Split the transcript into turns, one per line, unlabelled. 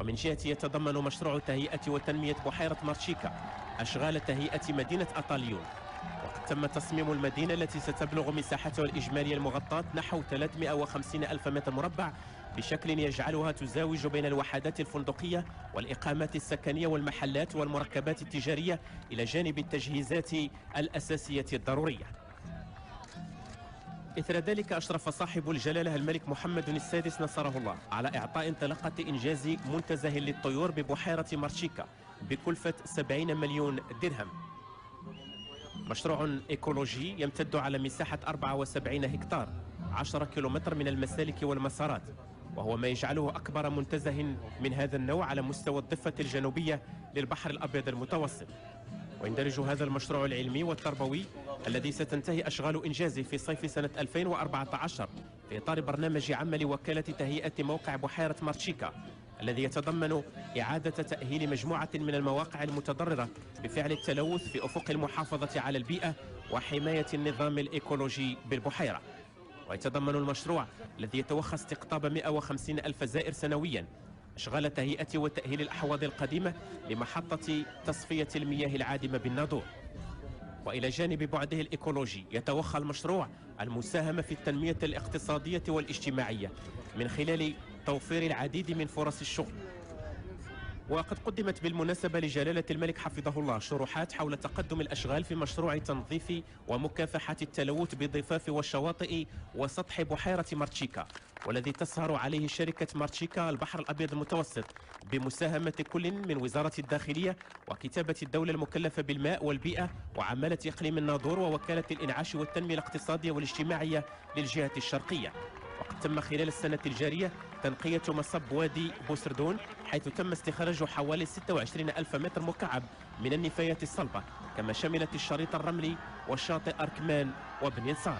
ومن جهة يتضمن مشروع تهيئة وتنمية بحيرة مارشيكا أشغال تهيئة مدينة أطاليون. وقد تم تصميم المدينة التي ستبلغ مساحتها الإجمالية المغطاة نحو 350 ألف متر مربع بشكل يجعلها تزاوج بين الوحدات الفندقية والإقامات السكنية والمحلات والمركبات التجارية إلى جانب التجهيزات الأساسية الضرورية. إثر ذلك أشرف صاحب الجلالة الملك محمد السادس نصره الله على إعطاء انطلاقة إنجاز منتزه للطيور ببحيرة مارشيكا بكلفة 70 مليون درهم. مشروع إيكولوجي يمتد على مساحة 74 هكتار، 10 كيلومتر من المسالك والمسارات، وهو ما يجعله أكبر منتزه من هذا النوع على مستوى الضفة الجنوبية للبحر الأبيض المتوسط. ويندرج هذا المشروع العلمي والتربوي الذي ستنتهي أشغال إنجازه في صيف سنة 2014 في إطار برنامج عمل وكالة تهيئة موقع بحيرة مارشيكا الذي يتضمن إعادة تأهيل مجموعة من المواقع المتضررة بفعل التلوث في أفق المحافظة على البيئة وحماية النظام الإيكولوجي بالبحيرة. ويتضمن المشروع الذي يتوخى استقطاب 150 ألف زائر سنويا أشغال تهيئة وتأهيل الأحواض القديمة لمحطة تصفية المياه العادمة بالناظور. وإلى جانب بعده الإيكولوجي يتوخى المشروع المساهمة في التنمية الاقتصادية والاجتماعية من خلال توفير العديد من فرص الشغل. وقد قدمت بالمناسبة لجلالة الملك حفظه الله شروحات حول تقدم الأشغال في مشروع تنظيف ومكافحة التلوث بالضفاف والشواطئ وسطح بحيرة مارشيكا، والذي تسهر عليه شركة مارشيكا البحر الأبيض المتوسط بمساهمة كل من وزارة الداخلية وكتابة الدولة المكلفة بالماء والبيئة وعمالة إقليم الناظور ووكالة الإنعاش والتنمية الاقتصادية والاجتماعية للجهة الشرقية. وقد تم خلال السنة الجارية تنقية مصب وادي بوسردون حيث تم استخراج حوالي 26 ألف متر مكعب من النفايات الصلبة، كما شملت الشريط الرملي والشاطئ أركمان وبن ينصار.